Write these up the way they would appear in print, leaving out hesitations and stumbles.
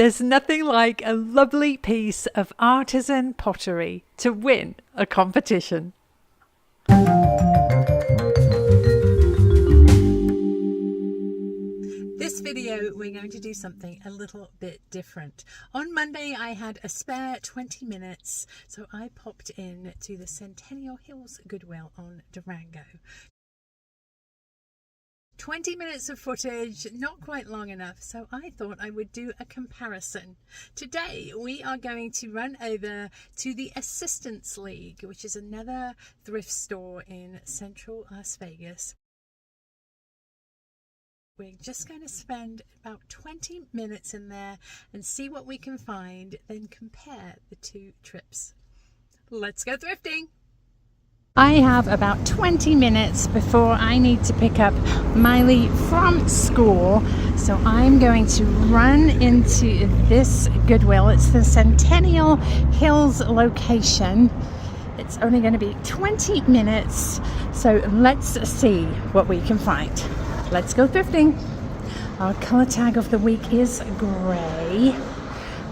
There's nothing like a lovely piece of artisan pottery to win a competition. This video, we're going to do something a little bit different. On Monday, I had a spare 20 minutes, so I popped in to the Centennial Hills Goodwill on Durango. 20 minutes of footage, not quite long enough, so I thought I would do a comparison. Today we are going to run over to the Assistance League, which is another thrift store in central Las Vegas. We're just going to spend about 20 minutes in there and see what we can find, then compare the two trips. Let's go thrifting! I have about 20 minutes before I need to pick up Miley from school, so I'm going to run into this Goodwill. It's the Centennial Hills location. It's only going to be 20 minutes, so let's see what we can find. Let's go thrifting. Our color tag of the week is gray.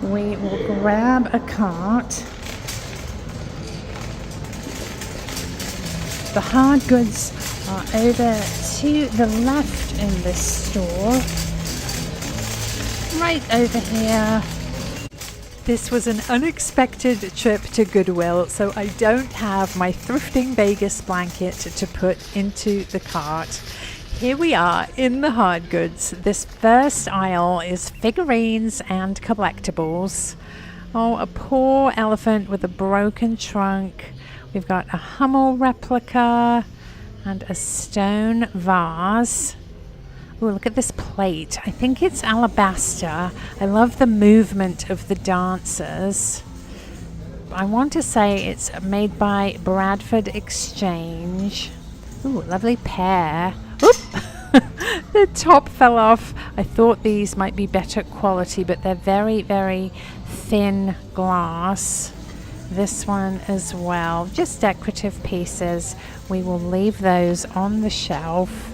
We will grab a cart. The hard goods are over to the left in this store. Right over here. This was an unexpected trip to Goodwill, so I don't have my Thrifting Vegas blanket to put into the cart. Here we are in the hard goods. This first aisle is figurines and collectibles. Oh, a poor elephant with a broken trunk. We've got a Hummel replica and a stone vase. Oh, look at this plate. I think it's alabaster. I love the movement of the dancers. I want to say it's made by Bradford Exchange. Ooh, lovely pair. Oop! The top fell off. I thought these might be better quality, but they're very, very thin glass. This one as well, just decorative pieces. We will leave those on the shelf.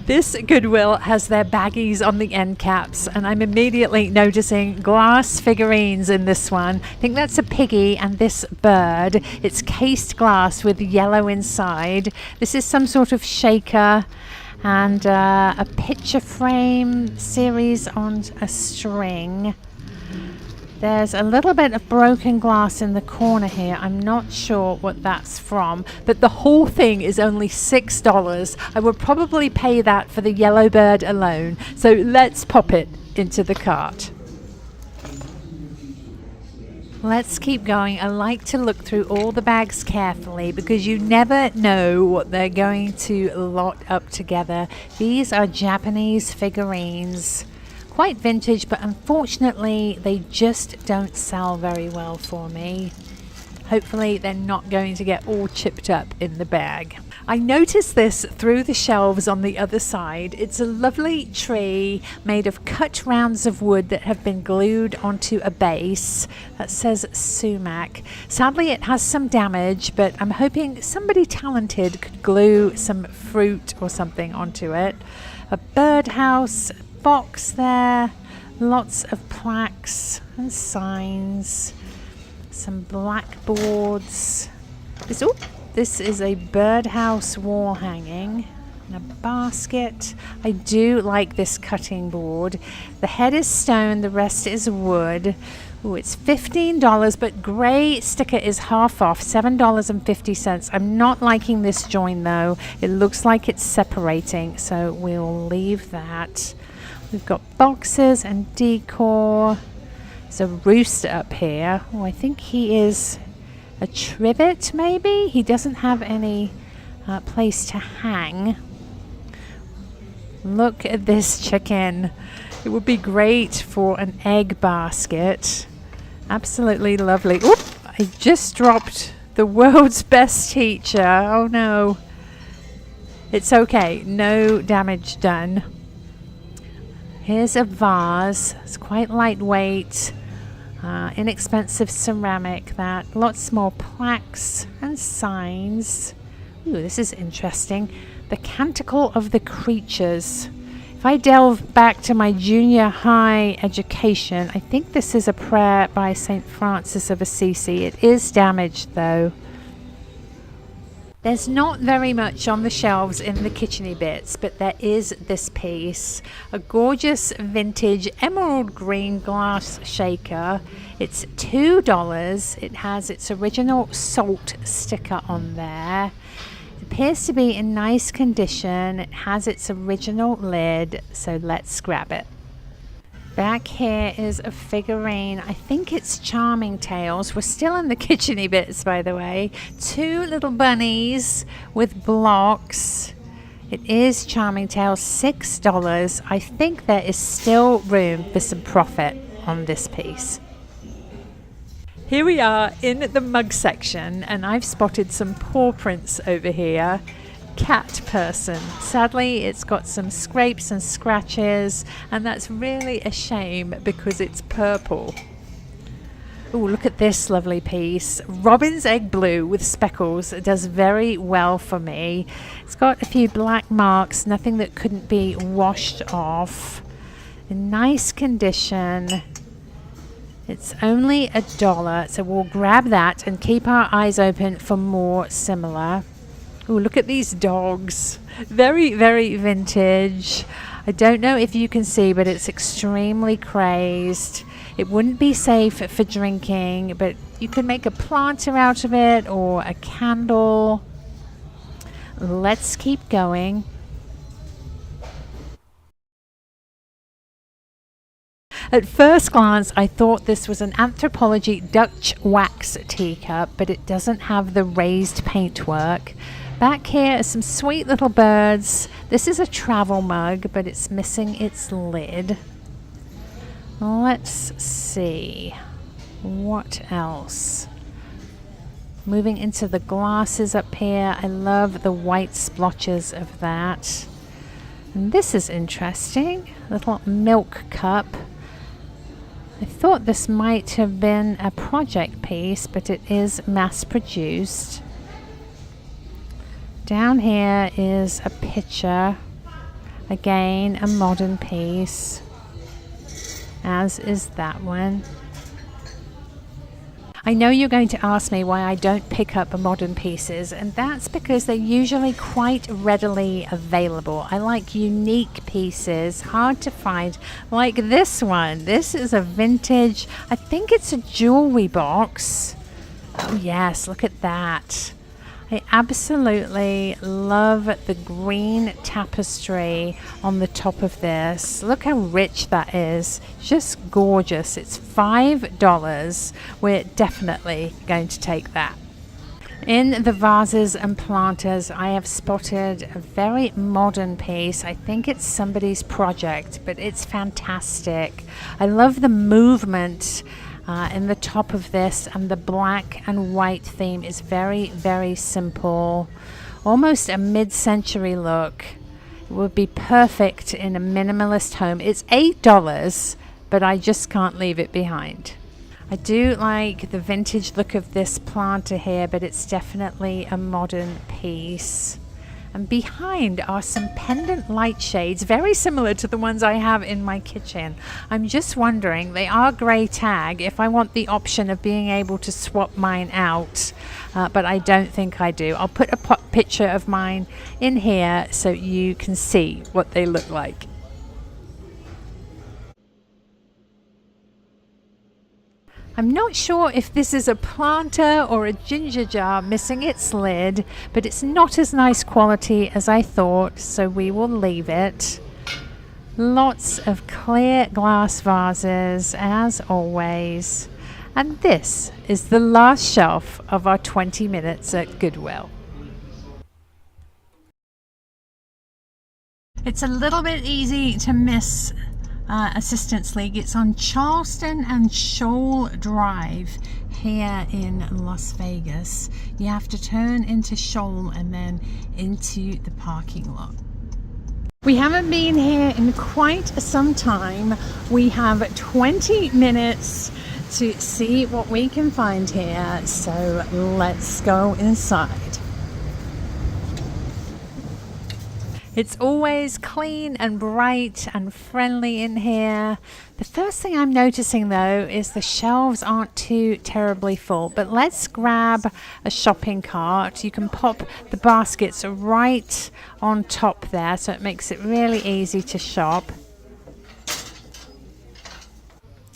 This Goodwill has their baggies on the end caps, and I'm immediately noticing glass figurines in this one. I think that's a piggy and this bird. It's cased glass with yellow inside. This is some sort of shaker and a picture frame series on a string. There's a little bit of broken glass in the corner here. I'm not sure what that's from, but the whole thing is only $6. I would probably pay that for the yellow bird alone. So let's pop it into the cart. Let's keep going. I like to look through all the bags carefully because you never know what they're going to lot up together. These are Japanese figurines. Quite vintage, but unfortunately they just don't sell very well for me. Hopefully they're not going to get all chipped up in the bag. I noticed this through the shelves on the other side. It's a lovely tree made of cut rounds of wood that have been glued onto a base that says sumac. Sadly it has some damage, but I'm hoping somebody talented could glue some fruit or something onto it. A birdhouse box there, lots of plaques and signs, some blackboards. This is a birdhouse wall hanging and a basket. I do like this cutting board. The head is stone, the rest is wood. Ooh, it's $15, but gray sticker is half off, $7.50. I'm not liking this join though. It looks like it's separating, so we'll leave that. We've got boxes and decor. There's a rooster up here. Oh, I think he is a trivet maybe? He doesn't have any place to hang. Look at this chicken. It would be great for an egg basket. Absolutely lovely. Oop! I just dropped the world's best teacher. Oh no. It's okay. No damage done. Here's a vase. It's quite lightweight, inexpensive ceramic. That lots more plaques and signs. Ooh, this is interesting. The Canticle of the Creatures. If I delve back to my junior high education, I think this is a prayer by St. Francis of Assisi. It is damaged though. There's not very much on the shelves in the kitcheny bits, but there is this piece, a gorgeous vintage emerald green glass shaker. It's $2. It has its original salt sticker on there. Appears to be in nice condition. It has its original lid, so let's grab it. Back here is a figurine. I think it's Charming Tales. We're still in the kitcheny bits, by the way. Two little bunnies with blocks. It is Charming Tales, $6. I think there is still room for some profit on this piece. Here we are in the mug section, and I've spotted some paw prints over here. Cat person. Sadly, it's got some scrapes and scratches, and that's really a shame because it's purple. Oh, look at this lovely piece. Robin's egg blue with speckles. It does very well for me. It's got a few black marks, nothing that couldn't be washed off. In nice condition. It's only $1, so we'll grab that and keep our eyes open for more similar. Oh, look at these dogs. Very, very vintage. I don't know if you can see, but it's extremely crazed. It wouldn't be safe for drinking, but you can make a planter out of it or a candle. Let's keep going. At first glance, I thought this was an Anthropology Dutch wax teacup, but it doesn't have the raised paintwork. Back here are some sweet little birds. This is a travel mug, but it's missing its lid. Let's see. What else? Moving into the glasses up here. I love the white splotches of that. And this is interesting. Little milk cup. I thought this might have been a project piece, but it is mass produced. Down here is a picture. Again, a modern piece, as is that one. I know you're going to ask me why I don't pick up modern pieces, and that's because they're usually quite readily available. I like unique pieces, hard to find, like this one. This is a vintage, I think it's a jewelry box. Oh yes, look at that. I absolutely love the green tapestry on the top of this. Look how rich that is. Just gorgeous. It's $5. We're definitely going to take that. In the vases and planters, I have spotted a very modern piece. I think it's somebody's project, but it's fantastic. I love the movement in the top of this, and the black and white theme is very, very simple. Almost a mid-century look. It would be perfect in a minimalist home. It's $8, but I just can't leave it behind. I do like the vintage look of this planter here, but it's definitely a modern piece. And behind are some pendant light shades, very similar to the ones I have in my kitchen. I'm just wondering, they are grey tag, if I want the option of being able to swap mine out, but I don't think I do. I'll put a picture of mine in here so you can see what they look like. I'm not sure if this is a planter or a ginger jar missing its lid, but it's not as nice quality as I thought, so we will leave it. Lots of clear glass vases, as always. And this is the last shelf of our 20 minutes at Goodwill. It's a little bit easy to miss Assistance League. It's on Charleston and Shoal Drive here in Las Vegas. You have to turn into Shoal and then into the parking lot. We haven't been here in quite some time. We have 20 minutes to see what we can find here, so let's go inside. It's always clean and bright and friendly in here. The first thing I'm noticing though is the shelves aren't too terribly full, but let's grab a shopping cart. You can pop the baskets right on top there, so it makes it really easy to shop.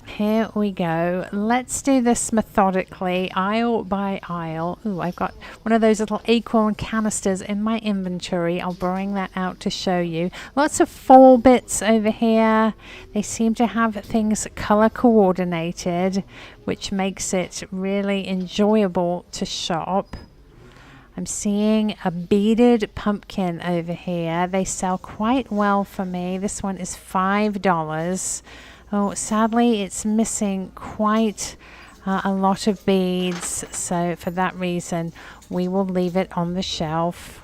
Here we go. Let's do this methodically, aisle by aisle. Ooh, I've got one of those little acorn canisters in my inventory. I'll bring that out to show you. Lots of fall bits over here. They seem to have things color coordinated, which makes it really enjoyable to shop. I'm seeing a beaded pumpkin over here. They sell quite well for me. This one is $5. Oh, sadly, it's missing quite a lot of beads, so for that reason, we will leave it on the shelf.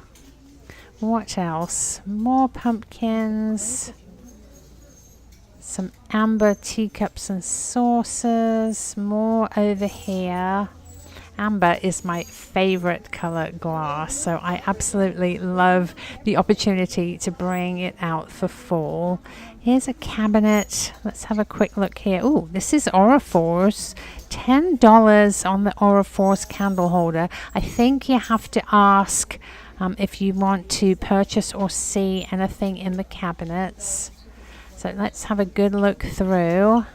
What else? More pumpkins, some amber teacups and saucers, more over here. Amber is my favorite color glass, so I absolutely love the opportunity to bring it out for fall. Here's a cabinet. Let's have a quick look here. Oh, this is Aurifors. $10 on the Aurifors candle holder. I think you have to ask if you want to purchase or see anything in the cabinets. So let's have a good look through.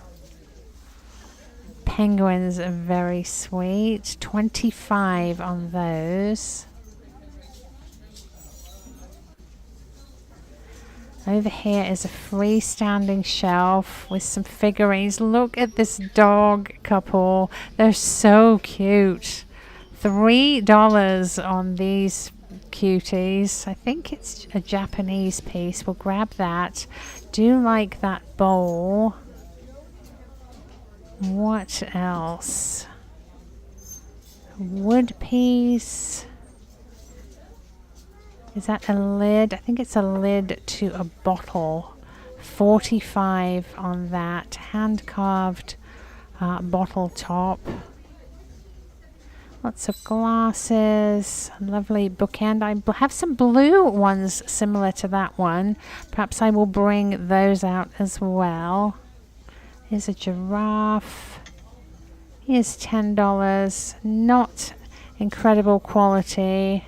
Penguins are very sweet. $25 on those. Over here is a freestanding shelf with some figurines. Look at this dog couple. They're so cute. $3 on these cuties. I think it's a Japanese piece. We'll grab that. Do like that bowl. What else? Wood piece. Is that a lid? I think it's a lid to a bottle. $45 on that. Hand carved bottle top. Lots of glasses. Lovely bookend. I have some blue ones similar to that one. Perhaps I will bring those out as well. Here's a giraffe. Here's $10. Not incredible quality.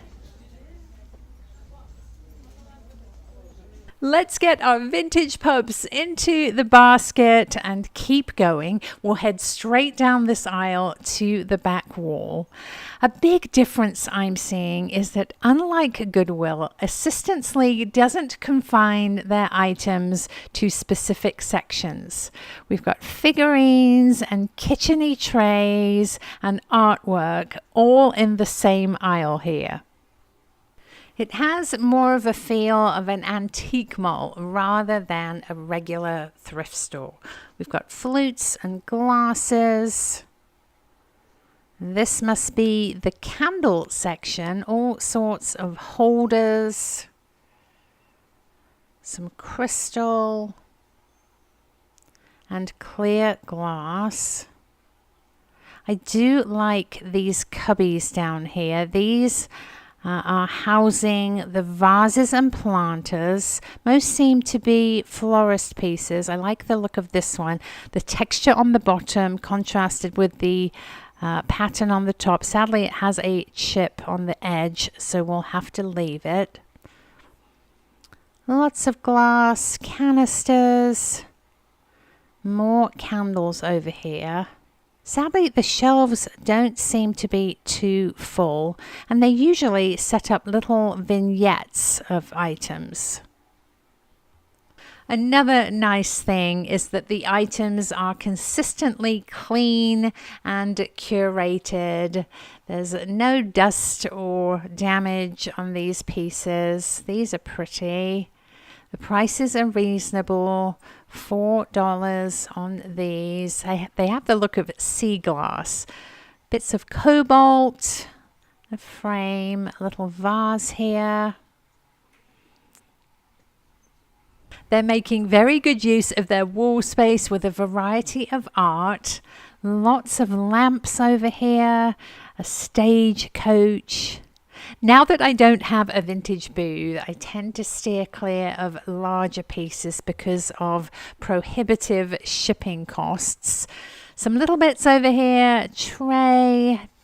Let's get our vintage pups into the basket and keep going. We'll head straight down this aisle to the back wall. A big difference I'm seeing is that unlike Goodwill, Assistance League doesn't confine their items to specific sections. We've got figurines and kitchen-y trays and artwork all in the same aisle here. It has more of a feel of an antique mall rather than a regular thrift store. We've got flutes and glasses. This must be the candle section, all sorts of holders, some crystal and clear glass. I do like these cubbies down here. These are housing the vases and planters. Most seem to be florist pieces. I like the look of this one. The texture on the bottom contrasted with the pattern on the top. Sadly, it has a chip on the edge, so we'll have to leave it. Lots of glass canisters. More candles over here. Sadly, the shelves don't seem to be too full, and they usually set up little vignettes of items. Another nice thing is that the items are consistently clean and curated. There's no dust or damage on these pieces. These are pretty. The prices are reasonable. $4 on these. They have the look of sea glass. Bits of cobalt, a frame, a little vase here. They're making very good use of their wall space with a variety of art. Lots of lamps over here, a stagecoach. Now that I don't have a vintage booth, I tend to steer clear of larger pieces because of prohibitive shipping costs. Some little bits over here,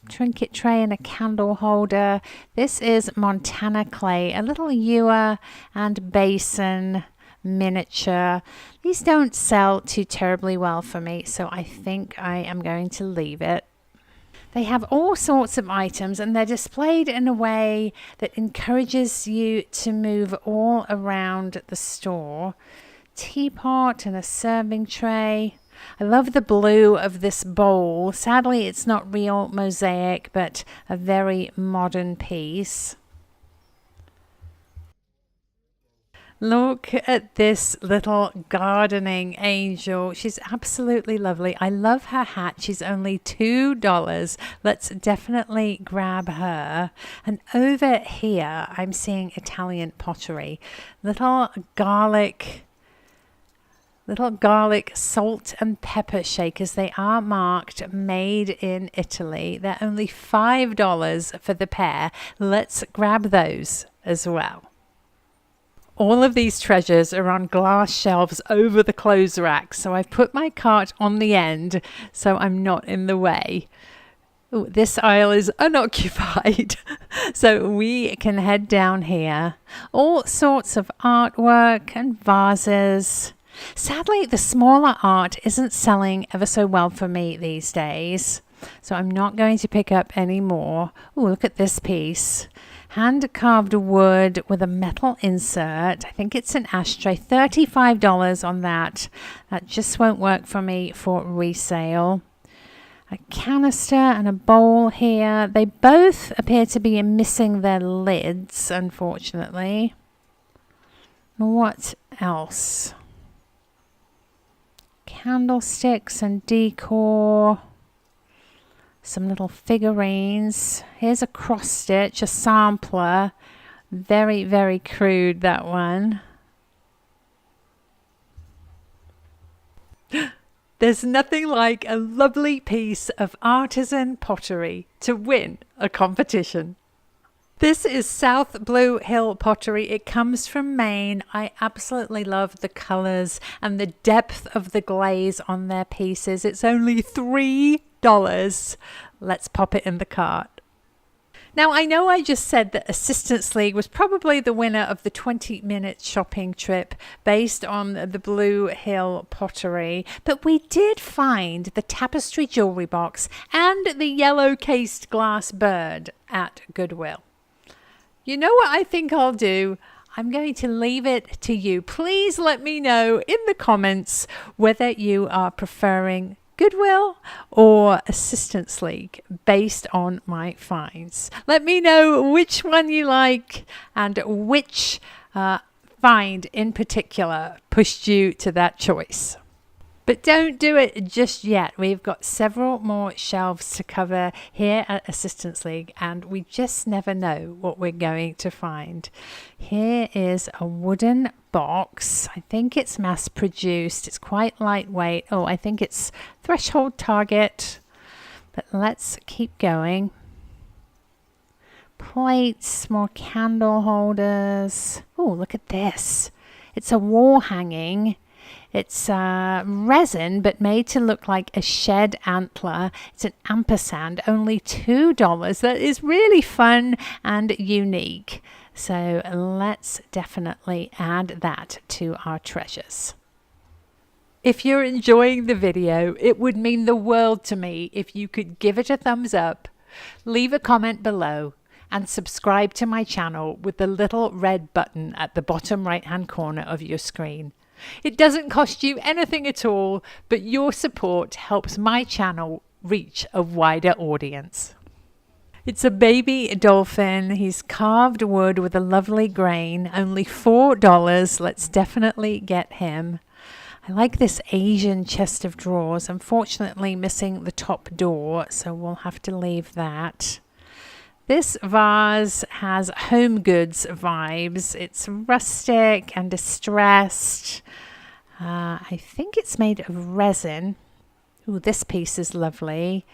trinket tray and a candle holder. This is Montana clay, a little ewer and basin miniature. These don't sell too terribly well for me, so I think I am going to leave it. They have all sorts of items and they're displayed in a way that encourages you to move all around the store. Teapot and a serving tray. I love the blue of this bowl. Sadly, it's not real mosaic, but a very modern piece. Look at this little gardening angel. She's absolutely lovely. I love her hat. She's only $2. Let's definitely grab her. And over here, I'm seeing Italian pottery. Little garlic salt and pepper shakers. They are marked made in Italy. They're only $5 for the pair. Let's grab those as well. All of these treasures are on glass shelves over the clothes rack, so I've put my cart on the end so I'm not in the way. Ooh, this aisle is unoccupied, so we can head down here. All sorts of artwork and vases. Sadly, the smaller art isn't selling ever so well for me these days, so I'm not going to pick up any more. Ooh, look at this piece. Hand-carved wood with a metal insert. I think it's an ashtray. $35 on that. That just won't work for me for resale. A canister and a bowl here. They both appear to be missing their lids, unfortunately. What else? Candlesticks and decor. Some little figurines. Here's a cross stitch, a sampler. Very, very crude, that one. There's nothing like a lovely piece of artisan pottery to win a competition. This is South Blue Hill pottery. It comes from Maine. I absolutely love the colors and the depth of the glaze on their pieces. It's only $3. Let's pop it in the cart. Now, I know I just said that Assistance League was probably the winner of the 20-minute shopping trip based on the Blue Hill pottery, but we did find the tapestry jewelry box and the yellow cased glass bird at Goodwill. You know what I think I'll do? I'm going to leave it to you. Please let me know in the comments whether you are preferring Goodwill or Assistance League based on my finds. Let me know which one you like and which find in particular pushed you to that choice. But don't do it just yet. We've got several more shelves to cover here at Assistance League, and we just never know what we're going to find. Here is a wooden box. I think it's mass produced. It's quite lightweight. Oh, I think it's threshold target. But let's keep going. Plates, more candle holders. Oh, look at this. It's a wall hanging. It's resin, but made to look like a shed antler. It's an ampersand, only $2. That is really fun and unique. So let's definitely add that to our treasures. If you're enjoying the video, it would mean the world to me if you could give it a thumbs up, leave a comment below, and subscribe to my channel with the little red button at the bottom right-hand corner of your screen. It doesn't cost you anything at all, but your support helps my channel reach a wider audience. It's a baby dolphin. He's carved wood with a lovely grain, only $4. Let's definitely get him. I like this Asian chest of drawers. Unfortunately missing the top door, so we'll have to leave that. This vase has home goods vibes. It's rustic and distressed. I think it's made of resin. Ooh, this piece is lovely.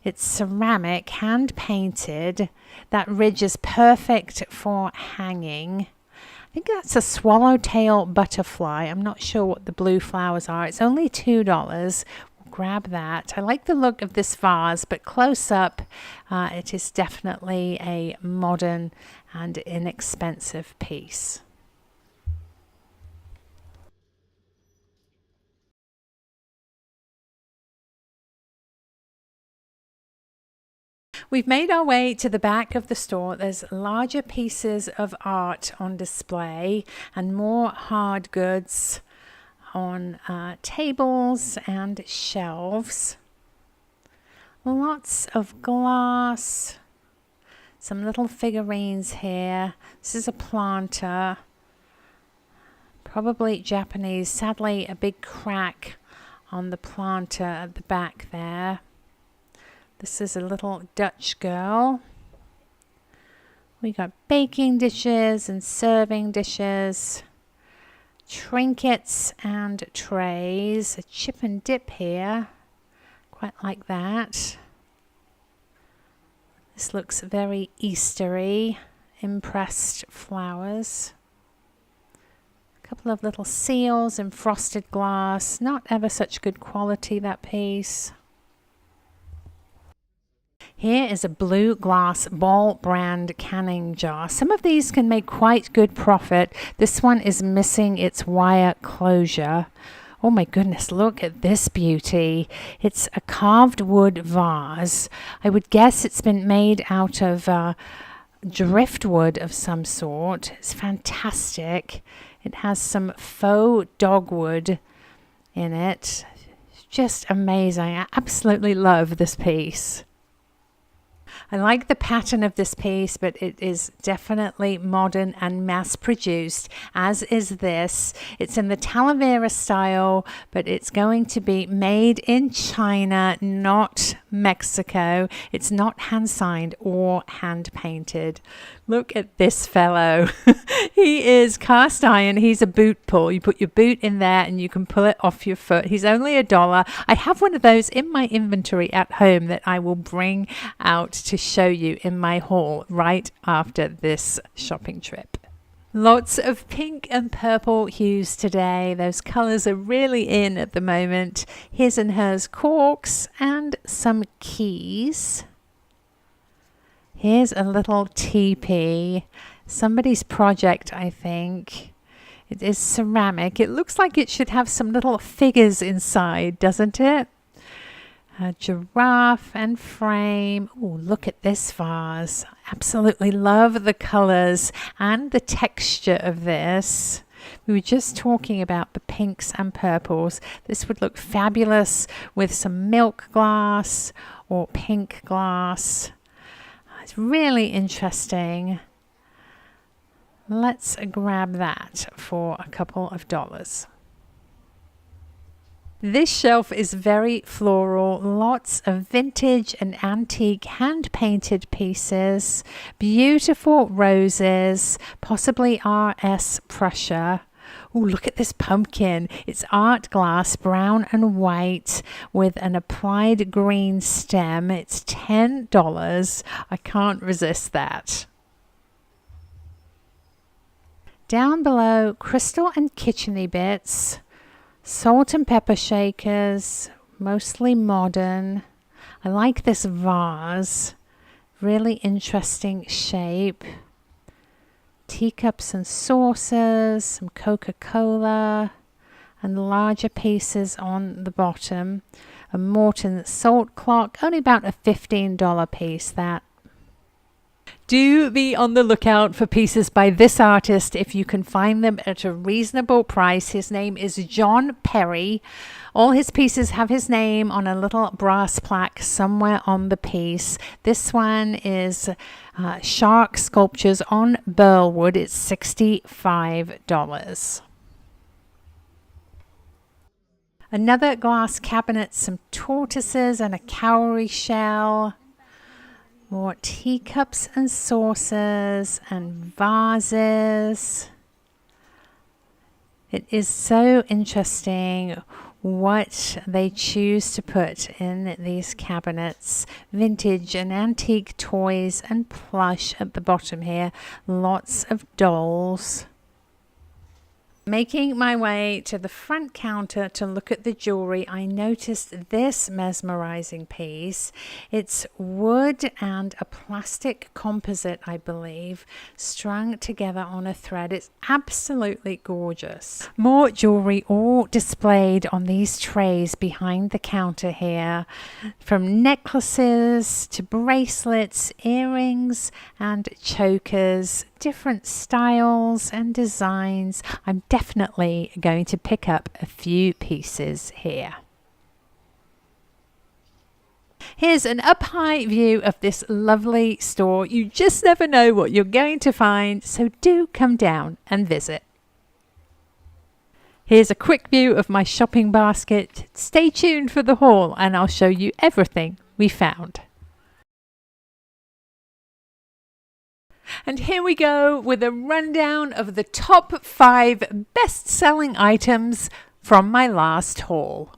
It's ceramic, hand painted. That ridge is perfect for hanging. I think that's a swallowtail butterfly. I'm not sure what the blue flowers are. It's only $2. We'll grab that. I like the look of this vase, but close up, it is definitely a modern and inexpensive piece. We've made our way to the back of the store. There's larger pieces of art on display and more hard goods on tables and shelves. Lots of glass, some little figurines here. This is a planter, probably Japanese. Sadly, a big crack on the planter at the back there. This is a little Dutch girl. We got baking dishes and serving dishes, trinkets and trays, a chip and dip here. Quite like that. This looks very Eastery, impressed flowers. A couple of little seals in frosted glass. Not ever such good quality, that piece. Here is a blue glass Ball brand canning jar. Some of these can make quite good profit. This one is missing its wire closure. Oh my goodness, look at this beauty. It's a carved wood vase. I would guess it's been made out of driftwood of some sort. It's fantastic. It has some faux dogwood in it. Just amazing. I absolutely love this piece. I like the pattern of this piece, but it is definitely modern and mass-produced, as is this. It's in the Talavera style, but it's going to be made in China, not Mexico. It's not hand-signed or hand-painted. Look at this fellow. He is cast iron. He's a boot pull. You put your boot in there and you can pull it off your foot. He's only $1. I have one of those in my inventory at home that I will bring out to show you in my haul right after this shopping trip. Lots of pink and purple hues today. Those colors are really in at the moment. His and hers corks and some keys. Here's a little teepee. Somebody's project, I think. It is ceramic. It looks like it should have some little figures inside, doesn't it? A giraffe and frame. Oh, look at this vase. Absolutely love the colors and the texture of this. We were just talking about the pinks and purples. This would look fabulous with some milk glass or pink glass. It's really interesting. Let's grab that for a couple of dollars. This shelf is very floral, lots of vintage and antique hand-painted pieces, beautiful roses, possibly RS Prussia. Oh, look at this pumpkin. It's art glass, brown and white, with an applied green stem. It's $10. I can't resist that. Down below, crystal and kitcheny bits. Salt and pepper shakers, mostly modern. I like this vase, really interesting shape. Teacups and saucers, some Coca-Cola, and larger pieces on the bottom. A Morton salt clock, only about a $15 piece, that. Do be on the lookout for pieces by this artist if you can find them at a reasonable price. His name is John Perry. All his pieces have his name on a little brass plaque somewhere on the piece. This one is shark sculptures on burl wood. It's $65. Another glass cabinet, some tortoises and a cowrie shell. More teacups and saucers and vases. It is so interesting what they choose to put in these cabinets. Vintage and antique toys and plush at the bottom here. Lots of dolls. Making my way to the front counter to look at the jewelry, I noticed this mesmerizing piece. It's wood and a plastic composite, I believe, strung together on a thread. It's absolutely gorgeous. More jewelry all displayed on these trays behind the counter here, from necklaces to bracelets, earrings and chokers. Different styles and designs. I'm definitely going to pick up a few pieces here. Here's an up-high view of this lovely store. You just never know what you're going to find, so do come down and visit. Here's a quick view of my shopping basket. Stay tuned for the haul and I'll show you everything we found. And here we go with a rundown of the top 5 best-selling items from my last haul.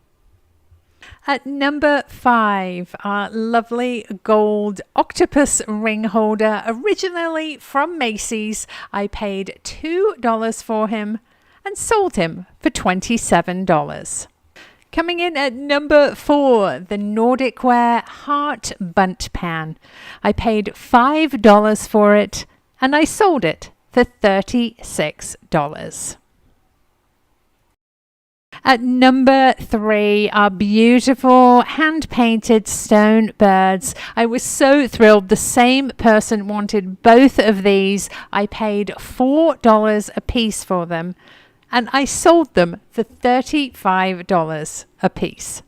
At number 5, our lovely gold octopus ring holder, originally from Macy's. I paid $2 for him and sold him for $27. Coming in at number 4, the Nordic Ware Heart Bunt Pan. I paid $5 for it and I sold it for $36. At number 3, our beautiful hand-painted stone birds. I was so thrilled. The same person wanted both of these. I paid $4 a piece for them and I sold them for $35 a piece.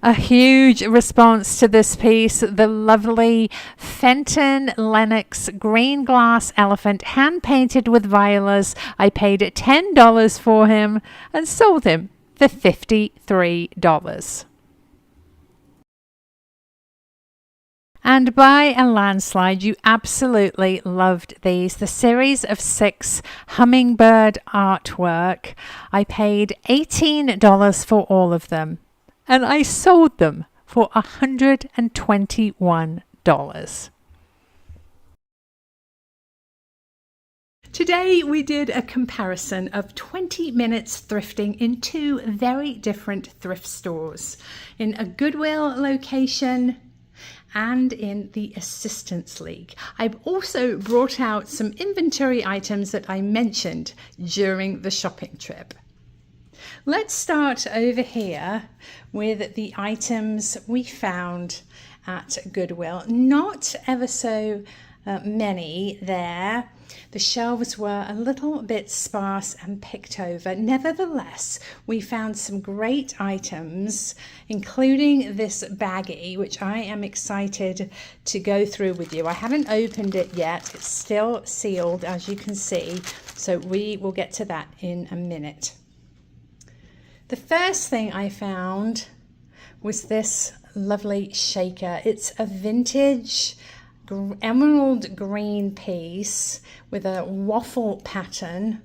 A huge response to this piece, the lovely Fenton Lenox green glass elephant, hand-painted with violas. I paid $10 for him and sold him for $53. And by a landslide, you absolutely loved these. The series of 6 hummingbird artwork. I paid $18 for all of them and I sold them for $121. Today we did a comparison of 20 minutes thrifting in 2 very different thrift stores, in a Goodwill location and in the Assistance League. I've also brought out some inventory items that I mentioned during the shopping trip. Let's start over here with the items we found at Goodwill. Not ever so many there. The shelves were a little bit sparse and picked over. Nevertheless, we found some great items, including this baggie, which I am excited to go through with you. I haven't opened it yet. It's still sealed, as you can see, so we will get to that in a minute. The first thing I found was this lovely shaker. It's a vintage emerald green piece with a waffle pattern.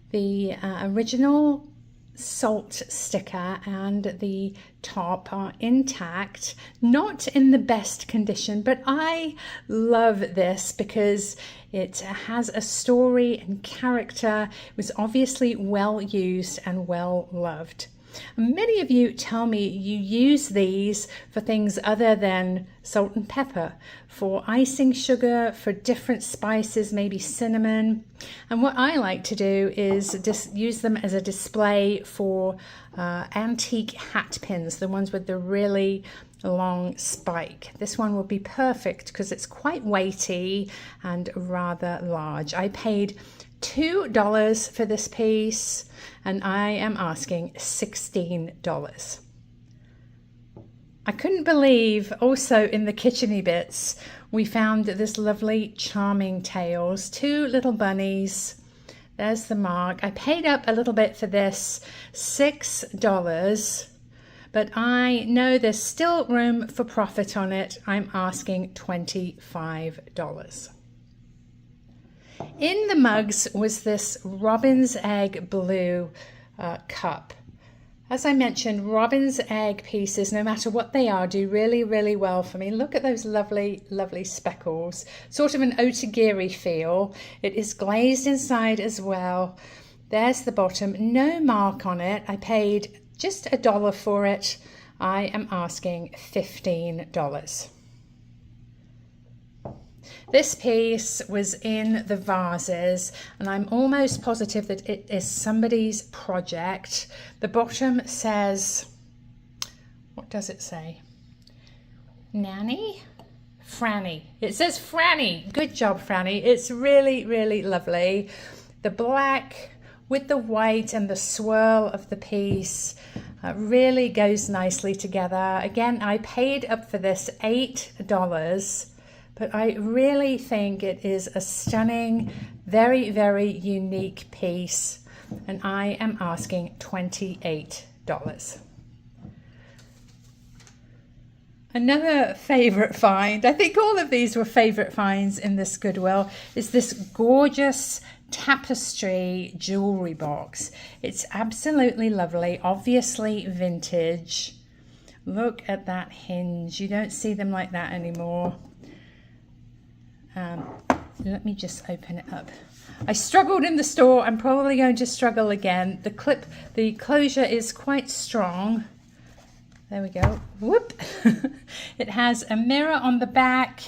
The original salt sticker and the top are intact, not in the best condition, but I love this because it has a story and character. It was obviously well used and well loved. Many of you tell me you use these for things other than salt and pepper, for icing sugar, for different spices, maybe cinnamon. And what I like to do is just use them as a display for antique hat pins, the ones with the really long spike. This one will be perfect because it's quite weighty and rather large. I paid $2 for this piece and I am asking $16. I couldn't believe also in the kitcheny bits we found this lovely charming tails, 2 little bunnies. There's the mark. I paid up a little bit for this, $6, but I know there's still room for profit on it. I'm asking $25. In the mugs was this robin's egg blue cup. As I mentioned, robin's egg pieces, no matter what they are, do really, really well for me. Look at those lovely, lovely speckles. Sort of an otagiri feel. It is glazed inside as well. There's the bottom, no mark on it. I paid just $1 for it. I am asking $15. This piece was in the vases, and I'm almost positive that it is somebody's project. The bottom says, what does it say? Nanny? Franny. It says Franny. Good job, Franny. It's really, really lovely. The black with the white and the swirl of the piece really goes nicely together. Again, I paid up for this $8. But I really think it is a stunning, very, very unique piece, and I am asking $28. Another favorite find, I think all of these were favorite finds in this Goodwill, is this gorgeous tapestry jewelry box. It's absolutely lovely, obviously vintage. Look at that hinge. You don't see them like that anymore. Let me just open it up. I struggled in the store. I'm probably going to struggle again. The closure is quite strong. There we go. Whoop. It has a mirror on the back,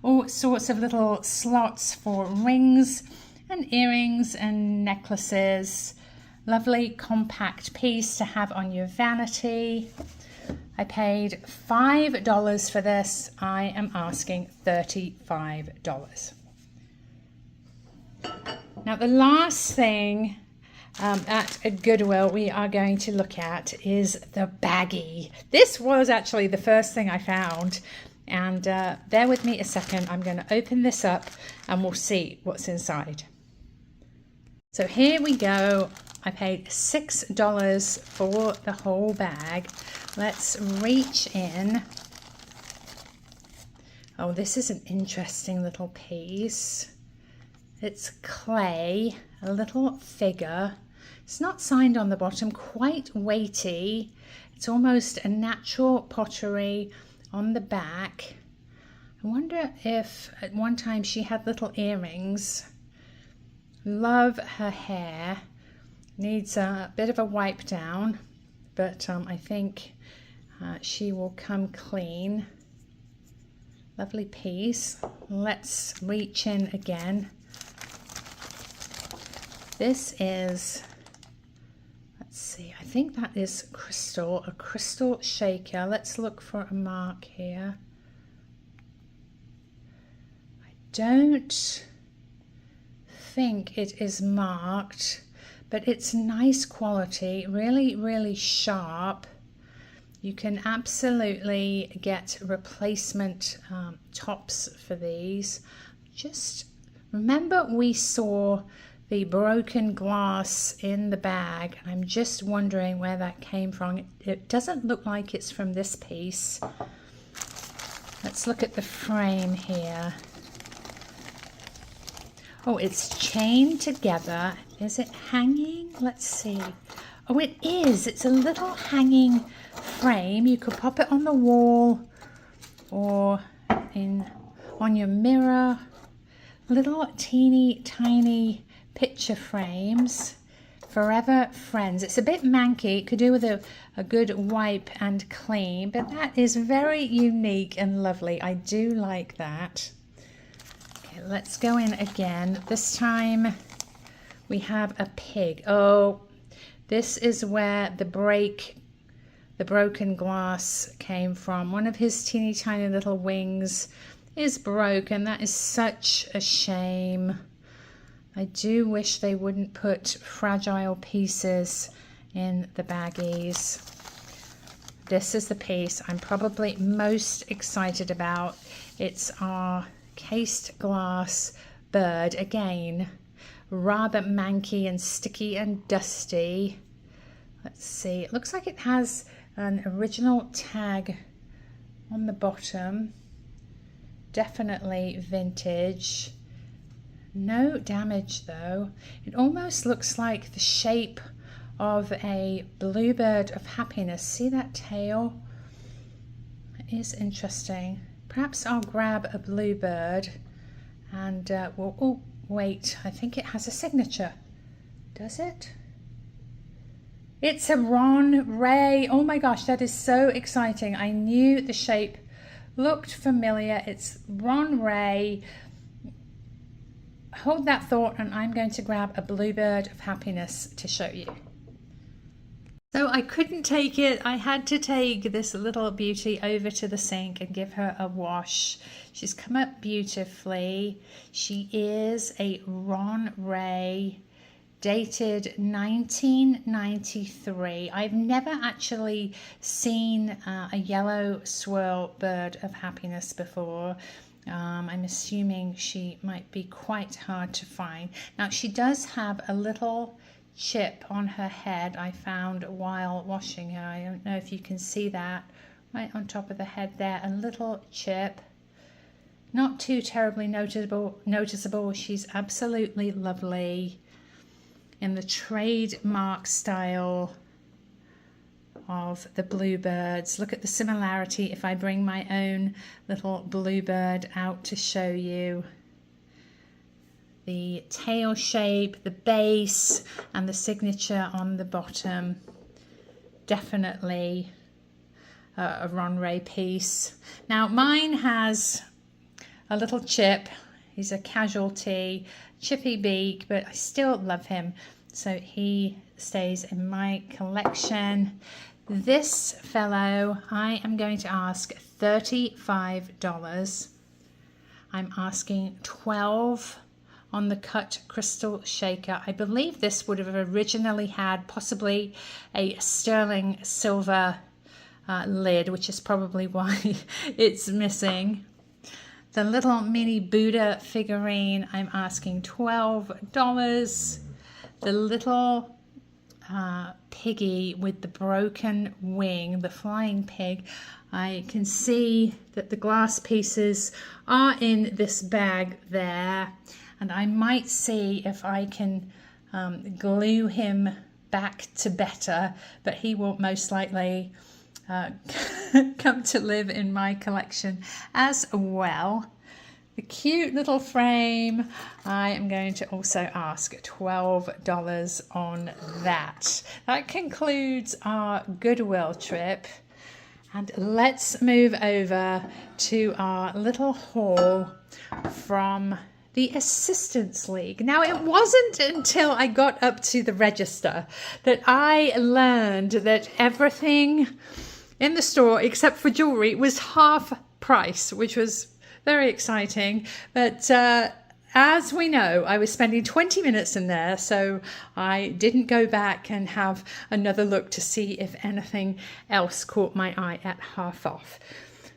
all sorts of little slots for rings and earrings and necklaces. Lovely compact piece to have on your vanity. I paid $5 for this. I am asking $35. Now the last thing at a Goodwill we are going to look at is the baggie. This was actually the first thing I found, and bear with me a second. I'm going to open this up and we'll see what's inside. So here we go. I paid $6 for the whole bag. Let's reach in. Oh, this is an interesting little piece. It's clay, a little figure. It's not signed on the bottom, quite weighty. It's almost a natural pottery on the back. I wonder if at one time she had little earrings. Love her hair. Needs a bit of a wipe down, but I think she will come clean. Lovely piece. Let's reach in again. This is, let's see, I think that is crystal, a crystal shaker. Let's look for a mark here. I don't think it is marked, but it's nice quality, really, really sharp. You can absolutely get replacement tops for these. Just remember we saw the broken glass in the bag. I'm just wondering where that came from. It doesn't look like it's from this piece. Let's look at the frame here. Oh, it's chained together. Is it hanging? Let's see. Oh, it is. It's a little hanging frame. You could pop it on the wall or on your mirror. Little teeny tiny picture frames. Forever Friends. It's a bit manky. It could do with a good wipe and clean, but that is very unique and lovely. I do like that. Okay, let's go in again. This time we have a pig. Oh, this is where the broken glass came from. One of his teeny tiny little wings is broken. That is such a shame. I do wish they wouldn't put fragile pieces in the baggies. This is the piece I'm probably most excited about. It's our cased glass bird. Again, rather manky and sticky and dusty. Let's see, it looks like it has an original tag on the bottom. Definitely vintage. No damage though. It almost looks like the shape of a bluebird of happiness. See that tail? It is interesting. Perhaps I'll grab a bluebird and we'll, oh wait, I think it has a signature. Does it? It's a Ron Ray. Oh my gosh, that is so exciting. I knew the shape looked familiar. It's Ron Ray. Hold that thought, and I'm going to grab a bluebird of happiness to show you. So I couldn't take it. I had to take this little beauty over to the sink and give her a wash. She's come up beautifully. She is a Ron Ray, dated 1993. I've never actually seen a yellow swirl bird of happiness before. I'm assuming she might be quite hard to find. Now she does have a little chip on her head I found while washing her. I don't know if you can see that right on top of the head there, a little chip. Not too terribly noticeable. She's absolutely lovely in the trademark style of the bluebirds. Look at the similarity if I bring my own little bluebird out to show you. The tail shape, the base, and the signature on the bottom. Definitely a Ron Ray piece. Now mine has a little chip. He's a casualty, chippy beak, but I still love him. So he stays in my collection. This fellow, I am going to ask $35. I'm asking $12 on the cut crystal shaker. I believe this would have originally had possibly a sterling silver lid, which is probably why it's missing. The little mini Buddha figurine, I'm asking $12. The little piggy with the broken wing, the flying pig, I can see that the glass pieces are in this bag there, and I might see if I can glue him back to better, but he will most likely come to live in my collection as well. The cute little frame, I am going to also ask $12 on that. That concludes our Goodwill trip. And let's move over to our little haul from the Assistance League. Now, it wasn't until I got up to the register that I learned that everything in the store, except for jewelry, was half price, which was very exciting. But as we know, I was spending 20 minutes in there, so I didn't go back and have another look to see if anything else caught my eye at half off.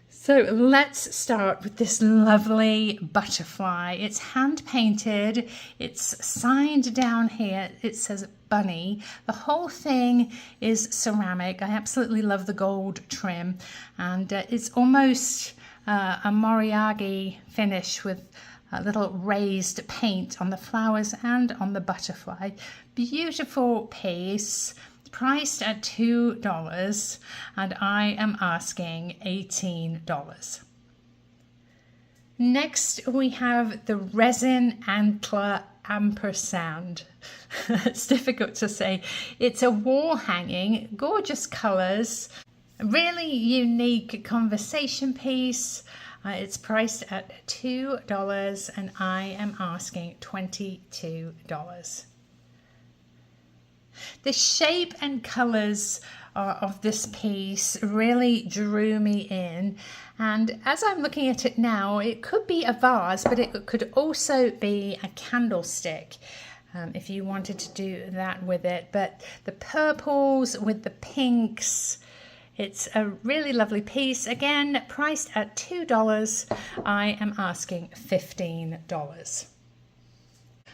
So let's start with this lovely butterfly. It's hand painted, it's signed down here, it says bunny. The whole thing is ceramic. I absolutely love the gold trim, and it's almost a Moriarty finish with a little raised paint on the flowers and on the butterfly. Beautiful piece, priced at $2, and I am asking $18. Next we have the resin antler ampersand. It's difficult to say. It's a wall hanging, gorgeous colours, a really unique conversation piece. It's priced at $2 and I am asking $22. The shape and colours of this piece really drew me in, and as I'm looking at it now, it could be a vase, but it could also be a candlestick if you wanted to do that with it. But the purples with the pinks, it's a really lovely piece. Again, priced at $2. I am asking $15.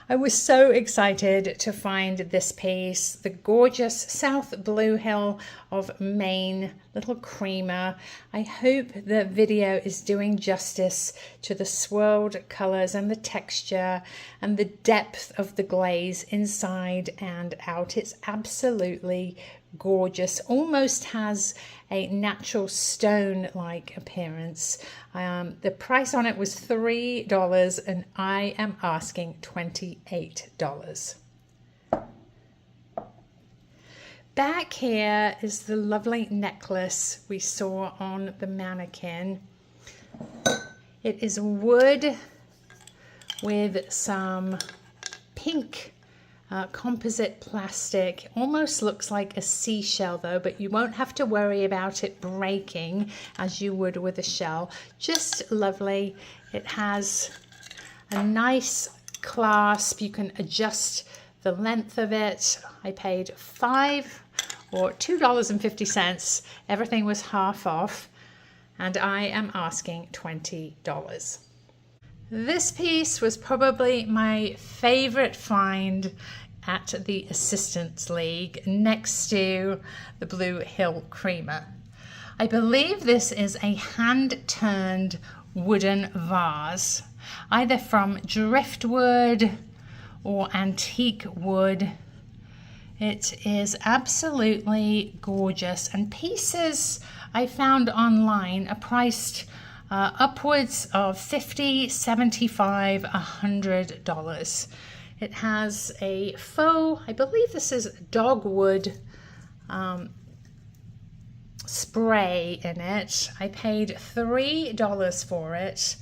I was so excited to find this piece, the gorgeous South Blue Hill of Maine little creamer. I hope the video is doing justice to the swirled colors and the texture and the depth of the glaze inside and out. It's absolutely gorgeous, almost has a natural stone-like appearance. The price on it was $3 and I am asking $28. Back here is the lovely necklace we saw on the mannequin. It is wood with some pink composite plastic. Almost looks like a seashell though, but you won't have to worry about it breaking as you would with a shell. Just lovely. It has a nice clasp. You can adjust the length of it. I paid $2.50. Everything was half off and I am asking $20. This piece was probably my favorite find at the Assistants League next to the Blue Hill Creamer. I believe this is a hand-turned wooden vase, either from driftwood or antique wood. It is absolutely gorgeous, and pieces I found online are priced upwards of $50, $75, $100. It has a faux, I believe this is dogwood spray in it. I paid $3 for it,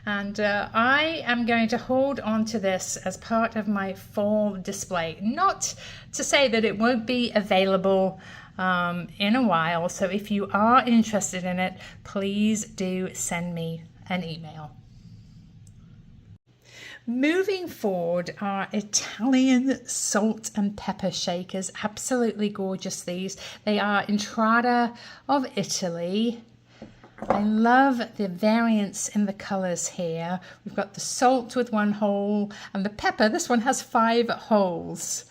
and I am going to hold on to this as part of my fall display. Not to say that it won't be available in a while, so if you are interested in it, please do send me an email. Moving forward are Italian salt and pepper shakers. Absolutely gorgeous these. They are Entrada of Italy. I love the variance in the colors here. We've got the salt with one hole and the pepper, this one has 5 holes.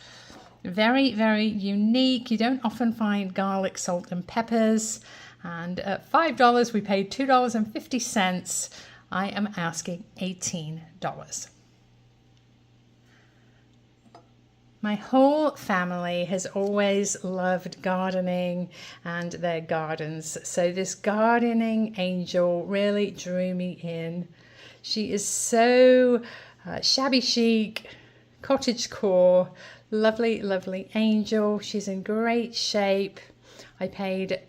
Very, very unique. You don't often find garlic, salt and peppers. And at $5, we paid $2.50. I am asking $18. My whole family has always loved gardening and their gardens. So this gardening angel really drew me in. She is so shabby chic, cottagecore. Lovely, lovely angel. She's in great shape. I paid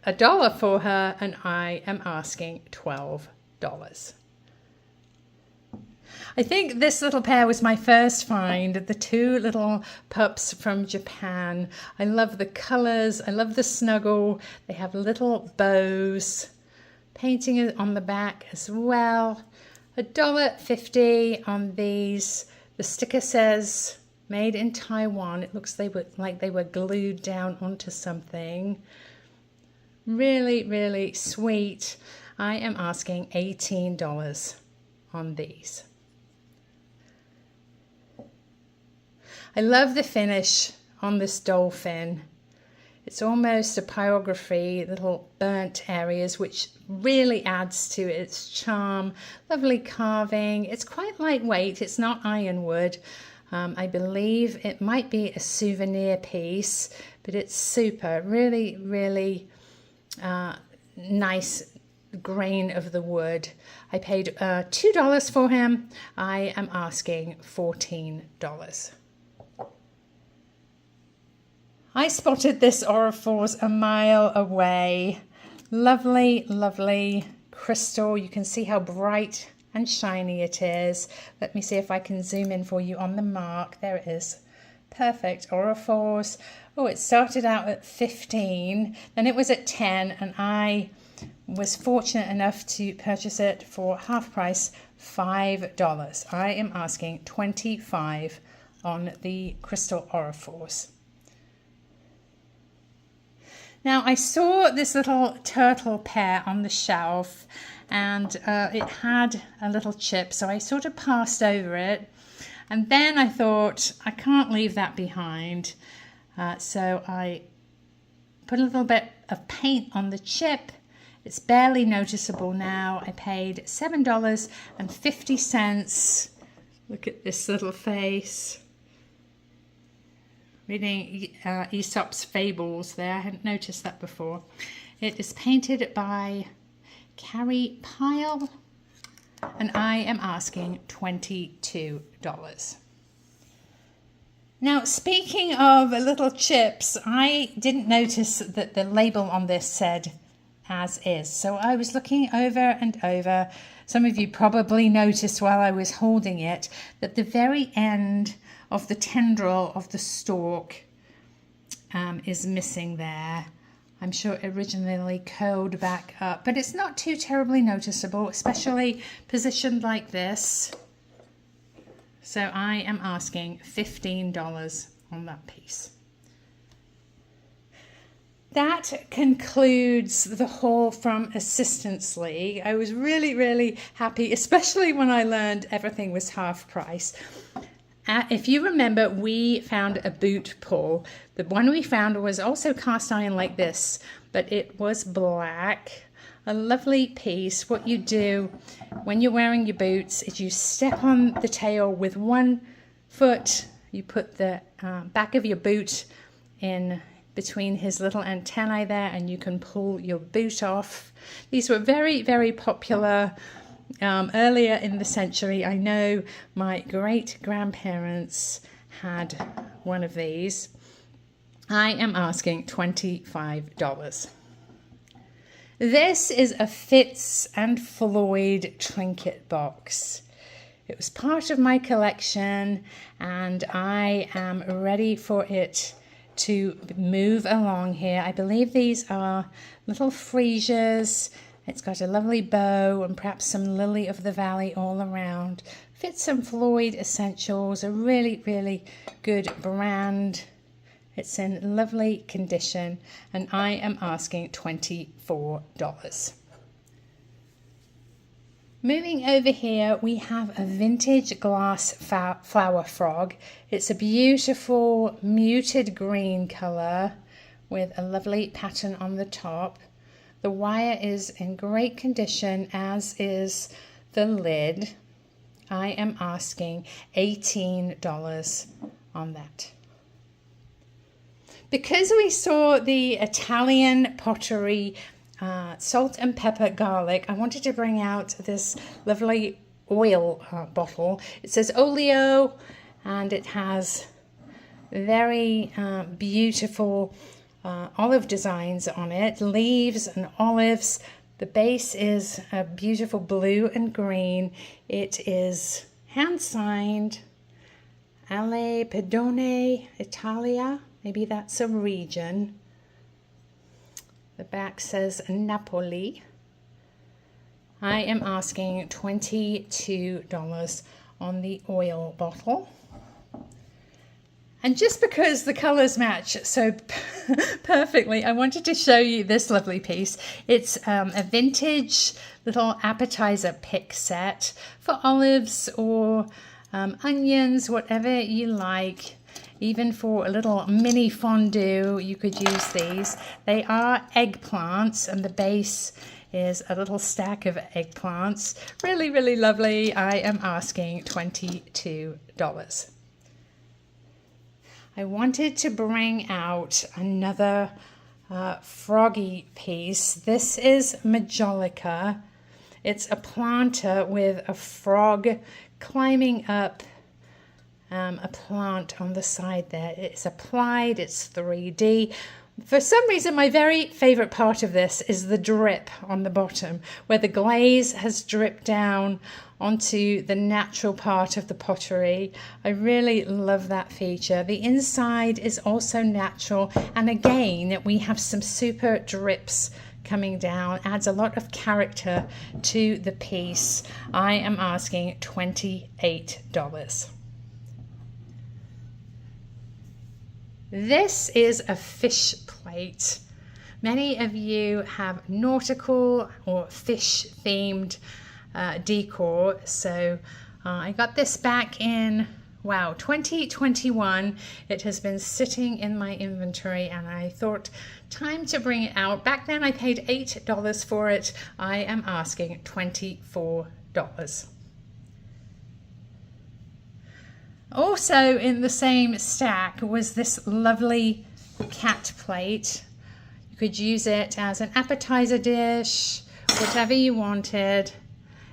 $1 for her and I am asking $12. I think this little pair was my first find, the 2 little pups from Japan. I love the colors. I love the snuggle. They have little bows. Painting on the back as well. $1.50 on these. The sticker says made in Taiwan. It looks like they were glued down onto something. Really, really sweet. I am asking $18 on these. I love the finish on this dolphin. It's almost a pyrography, little burnt areas, which really adds to its charm. Lovely carving. It's quite lightweight. It's not ironwood. I believe it might be a souvenir piece, but it's super. Really, really nice grain of the wood. I paid $2 for him. I am asking $14. I spotted this Orifors a mile away. Lovely, lovely crystal. You can see how bright and shiny it is. Let me see if I can zoom in for you on the mark. There it is. Perfect. Orifors. Oh, it started out at 15, then it was at 10, and I was fortunate enough to purchase it for half price, $5. I am asking $25 on the crystal Orifors. Now I saw this little turtle pair on the shelf and it had a little chip, so I sort of passed over it. And then I thought, I can't leave that behind. So I put a little bit of paint on the chip. It's barely noticeable now. I paid $7.50. Look at this little face. Reading Aesop's Fables there. I hadn't noticed that before. It is painted by Carrie Pyle, and I am asking $22. Now, speaking of little chips, I didn't notice that the label on this said as is. So I was looking over and over. Some of you probably noticed while I was holding it that the very end of the tendril of the stalk is missing there. I'm sure it originally curled back up, but it's not too terribly noticeable, especially positioned like this. So I am asking $15 on that piece. That concludes the haul from Assistance League. I was really, really happy, especially when I learned everything was half price. If you remember, we found a boot pull. The one we found was also cast iron like this, but it was black. A lovely piece. What you do when you're wearing your boots is you step on the tail with one foot. You put the back of your boot in between his little antennae there, and you can pull your boot off. These were very, very popular earlier in the century. I know my great-grandparents had one of these. I am asking $25. This is a Fitz and Floyd trinket box. It was part of my collection, and I am ready for it to move along here. I believe these are little freesias. It's got a lovely bow and perhaps some lily of the valley all around. Fitz and Floyd Essentials, a really, really good brand. It's in lovely condition, and I am asking $24. Moving over here, we have a vintage glass flower frog. It's a beautiful muted green color with a lovely pattern on the top. The wire is in great condition, as is the lid. I am asking $18 on that. Because we saw the Italian pottery salt and pepper garlic, I wanted to bring out this lovely oil bottle. It says olio, and it has very beautiful olive designs on it, leaves and olives. The base is a beautiful blue and green. It is hand signed Ale Pedone, Italia. Maybe that's a region. The back says Napoli. I am asking $22 on the oil bottle. And just because the colors match so perfectly, I wanted to show you this lovely piece. It's a vintage little appetizer pick set for olives or onions, whatever you like. Even for a little mini fondue, you could use these. They are eggplants, and the base is a little stack of eggplants. Really, really lovely. I am asking $22. I wanted to bring out another froggy piece. This is Majolica. It's a planter with a frog climbing up a plant on the side there. It's applied, it's 3D. For some reason, my very favorite part of this is the drip on the bottom, where the glaze has dripped down onto the natural part of the pottery. I really love that feature. The inside is also natural, and again, we have some super drips coming down. Adds a lot of character to the piece. I am asking $28. This is a fish plate. Many of you have nautical or fish themed decor. So I got this back in Wow, 2021, it has been sitting in my inventory and I thought time to bring it out. Back then I paid $8 for it. I am asking $24. Also in the same stack was this lovely cat plate. You could use it as an appetizer dish, whatever you wanted.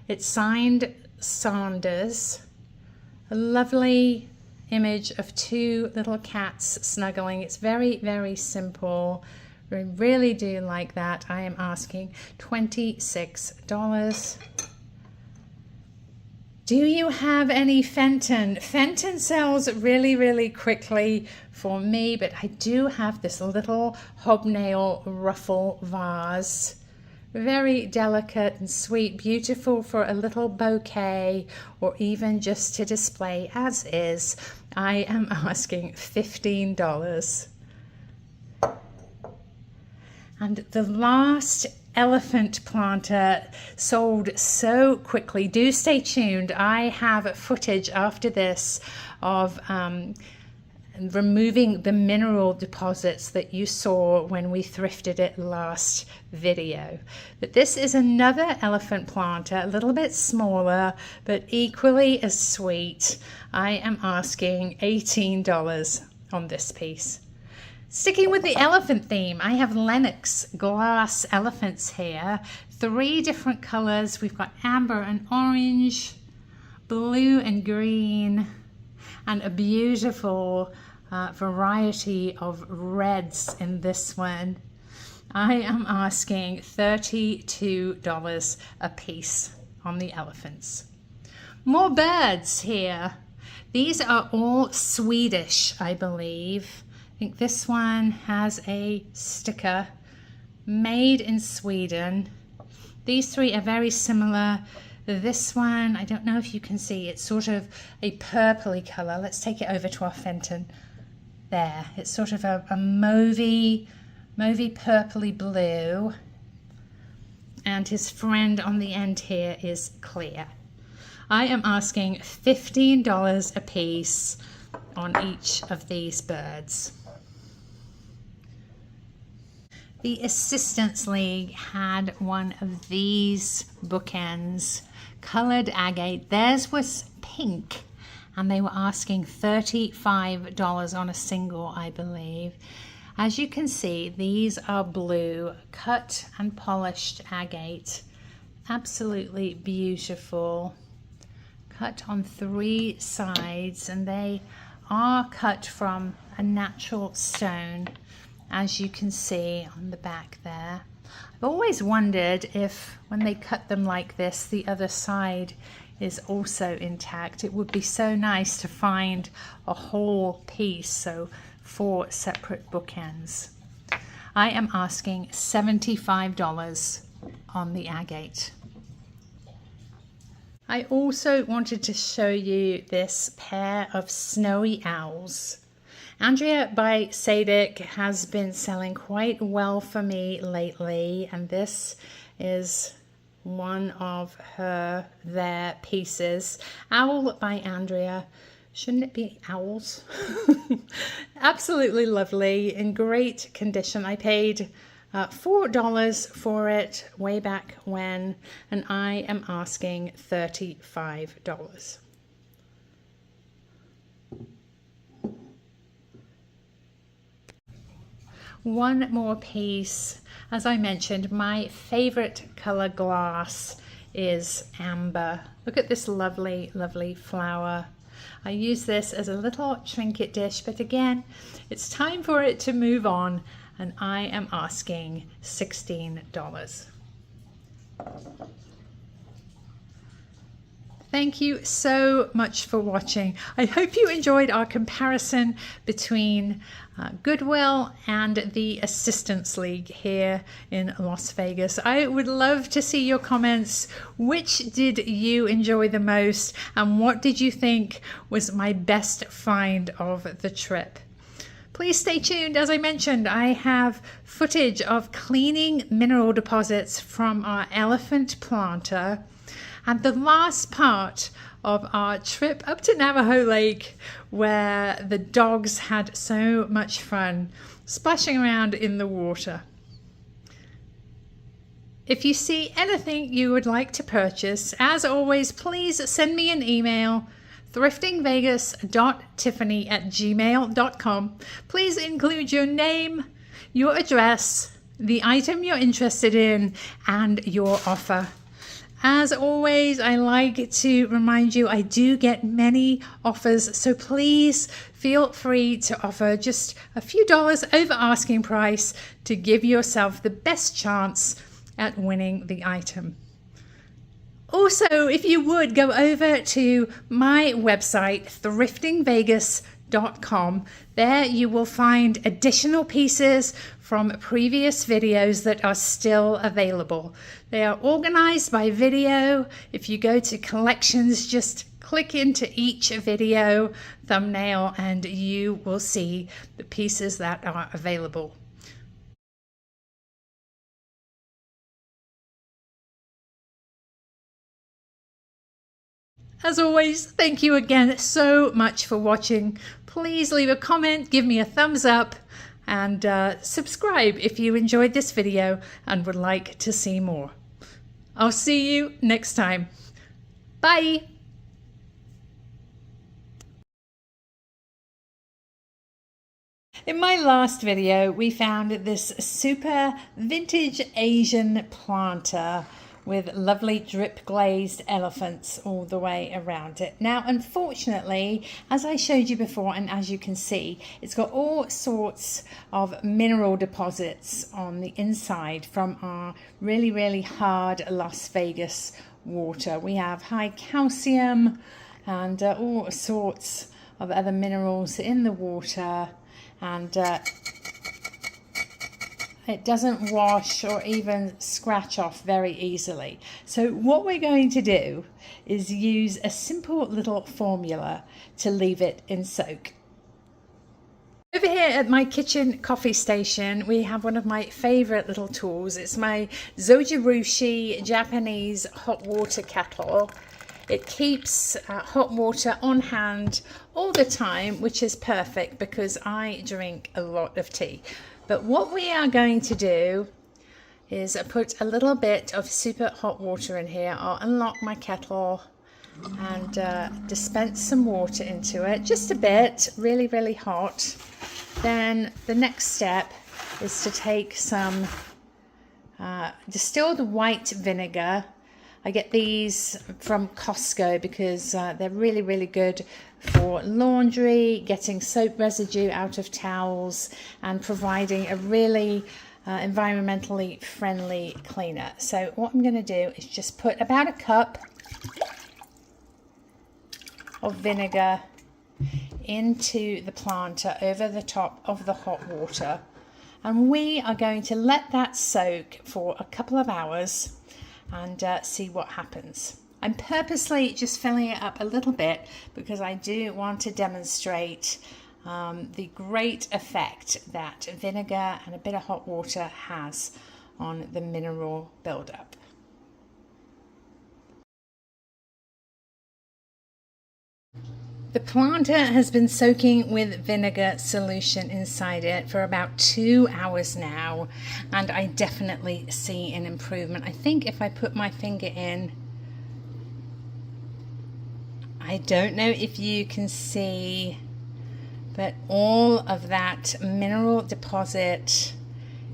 It's signed Saunders. A lovely image of two little cats snuggling. It's very, very simple. I really do like that. I am asking $26. Do you have any Fenton? Fenton sells really, really quickly for me, but I do have this little hobnail ruffle vase. Very delicate and sweet, beautiful for a little bouquet or even just to display as is. I am asking $15. And the last elephant planter sold so quickly. Do stay tuned. I have footage after this of removing the mineral deposits that you saw when we thrifted it last video. But this is another elephant planter, a little bit smaller, but equally as sweet. I am asking $18 on this piece. Sticking with the elephant theme, I have Lenox glass elephants here. 3 different colors. We've got amber and orange, blue and green, and a beautiful variety of reds in this one. I am asking $32 a piece on the elephants. More birds here. These are all Swedish, I believe. I think this one has a sticker, made in Sweden. These 3 are very similar. This one, I don't know if you can see, it's sort of a purpley color. Let's take it over to our Fenton. There, it's sort of a mauvey purpley blue. And his friend on the end here is clear. I am asking $15 a piece on each of these birds. The Assistance League had one of these bookends, colored agate. Theirs was pink, and they were asking $35 on a single, I believe. As you can see, these are blue, cut and polished agate. Absolutely beautiful. Cut on 3 sides, and they are cut from a natural stone, as you can see on the back there. I've always wondered if when they cut them like this, the other side is also intact. It would be so nice to find a whole piece, so 4 separate bookends. I am asking $75 on the agate. I also wanted to show you this pair of snowy owls. Andrea by Sadik has been selling quite well for me lately, and this is one of their pieces. Owl by Andrea. Shouldn't it be owls? Absolutely lovely, in great condition. I paid $4 for it way back when, and I am asking $35. One more piece. As I mentioned, my favorite color glass is amber. Look at this lovely, lovely flower. I use this as a little trinket dish, but again, it's time for it to move on, and I am asking $16. Thank you so much for watching. I hope you enjoyed our comparison between Goodwill and the Assistance League here in Las Vegas. I would love to see your comments. Which did you enjoy the most, and what did you think was my best find of the trip? Please stay tuned. As I mentioned, I have footage of cleaning mineral deposits from our elephant planter and the last part of our trip up to Navajo Lake, where the dogs had so much fun splashing around in the water. If you see anything you would like to purchase, as always, please send me an email, thriftingvegas.tiffany@gmail.com. Please include your name, your address, the item you're interested in, and your offer. As always, I like to remind you I do get many offers, so please feel free to offer just a few dollars over asking price to give yourself the best chance at winning the item. Also, if you would go over to my website, thriftingvegas.com, there you will find additional pieces from previous videos that are still available. They are organized by video. If you go to collections, just click into each video thumbnail and you will see the pieces that are available. As always, thank you again so much for watching. Please leave a comment, give me a thumbs up, and subscribe if you enjoyed this video and would like to see more. I'll see you next time. Bye! In my last video, we found this super vintage Asian planter with lovely drip glazed elephants all the way around it. Now, unfortunately, as I showed you before, and as you can see, it's got all sorts of mineral deposits on the inside from our really, really hard Las Vegas water. We have high calcium and all sorts of other minerals in the water, and it doesn't wash or even scratch off very easily. So what we're going to do is use a simple little formula to leave it in soak. Over here at my kitchen coffee station, we have one of my favorite little tools. It's my ZOJIRUSHI Japanese hot water kettle. It keeps hot water on hand all the time, which is perfect because I drink a lot of tea. But what we are going to do is put a little bit of super hot water in here. I'll unlock my kettle and dispense some water into it, just a bit, really, really hot. Then the next step is to take some distilled white vinegar. I get these from Costco because they're really, really good for laundry, getting soap residue out of towels, and providing a really environmentally friendly cleaner. So what I'm going to do is just put about a cup of vinegar into the planter over the top of the hot water, and we are going to let that soak for a couple of hours and see what happens. I'm purposely just filling it up a little bit because I do want to demonstrate the great effect that vinegar and a bit of hot water has on the mineral buildup. The planter has been soaking with vinegar solution inside it for about 2 hours now, and I definitely see an improvement. I think if I put my finger in, I don't know if you can see, but all of that mineral deposit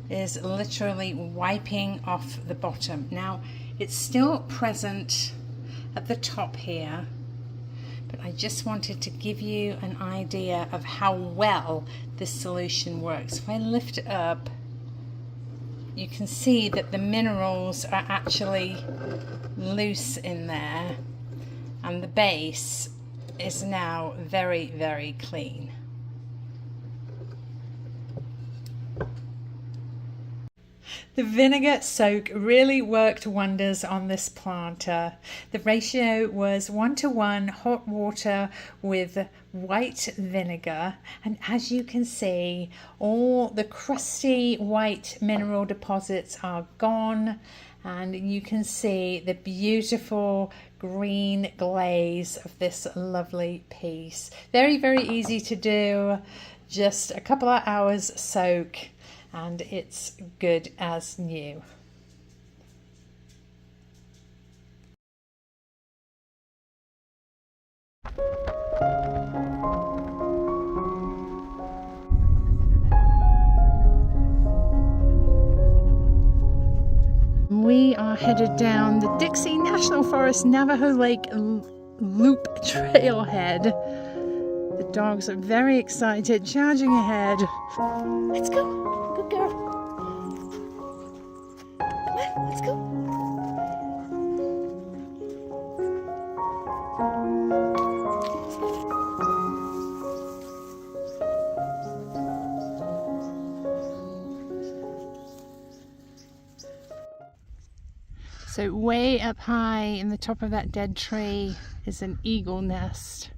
is literally wiping off the bottom. Now, it's still present at the top here, but I just wanted to give you an idea of how well this solution works. If I lift it up, you can see that the minerals are actually loose in there, and the base is now very, very clean. The vinegar soak really worked wonders on this planter. The ratio was 1:1 hot water with white vinegar, and as you can see, all the crusty white mineral deposits are gone, and you can see the beautiful green glaze of this lovely piece. Very, very easy to do, just a couple of hours soak, and it's good as new. We are headed down the Dixie National Forest Navajo Lake Loop trailhead. The dogs are very excited, charging ahead. Let's go. Good girl. Come on, let's go. So way up high in the top of that dead tree is an eagle nest.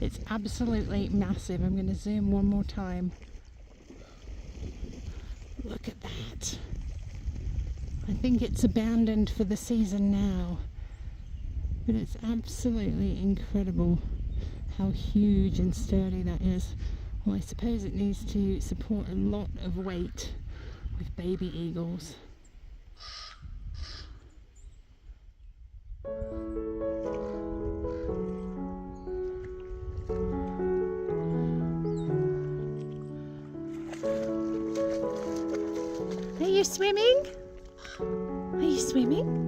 It's absolutely massive. I'm going to zoom one more time. Look at that. I think it's abandoned for the season now, but it's absolutely incredible how huge and sturdy that is. Well, I suppose it needs to support a lot of weight with baby eagles. Are you swimming? Are you swimming?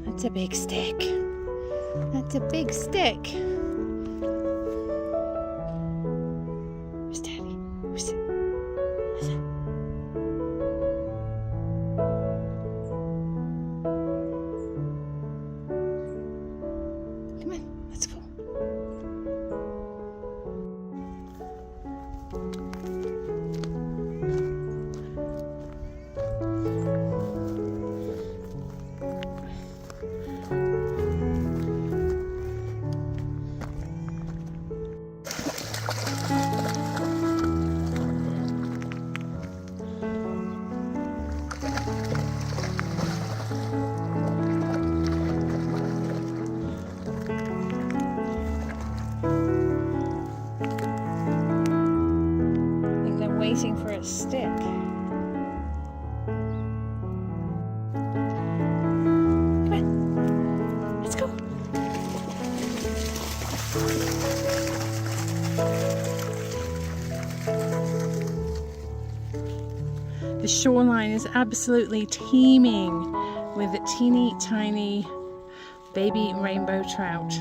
That's a big stick. That's a big stick. Where's Daddy? Where's it? Come on, let's go. Waiting for a stick. Come on, let's go. The shoreline is absolutely teeming with teeny tiny baby rainbow trout.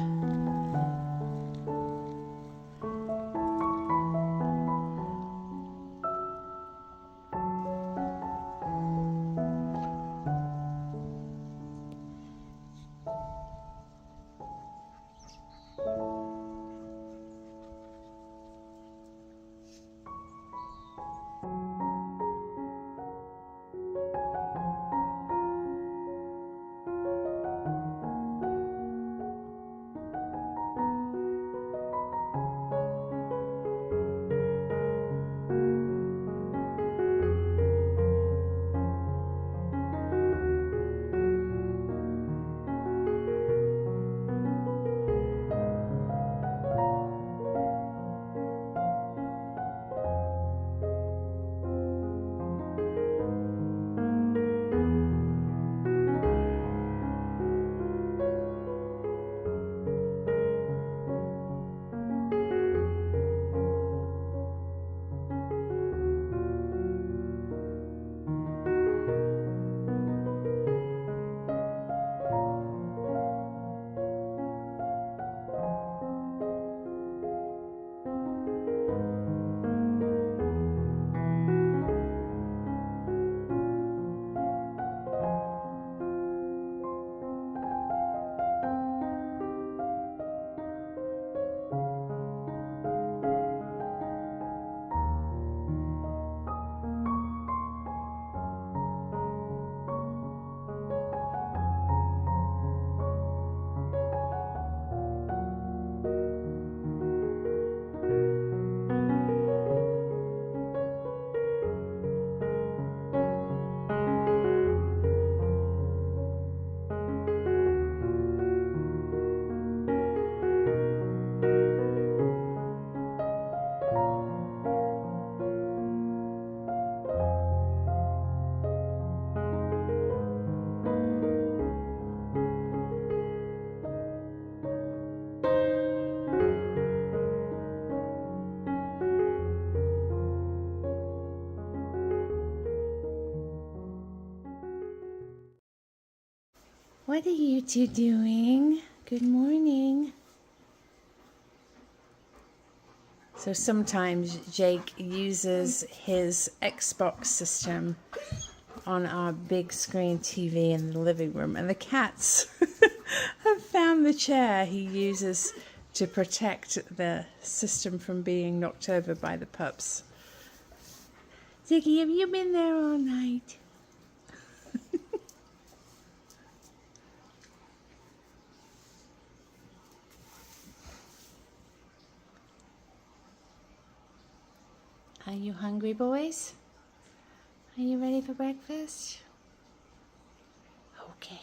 What are you two doing? Good morning. So sometimes Jake uses his Xbox system on our big screen TV in the living room, and the cats have found the chair he uses to protect the system from being knocked over by the pups. Ziggy, have you been there all night? Are you hungry, boys? Are you ready for breakfast? Okay.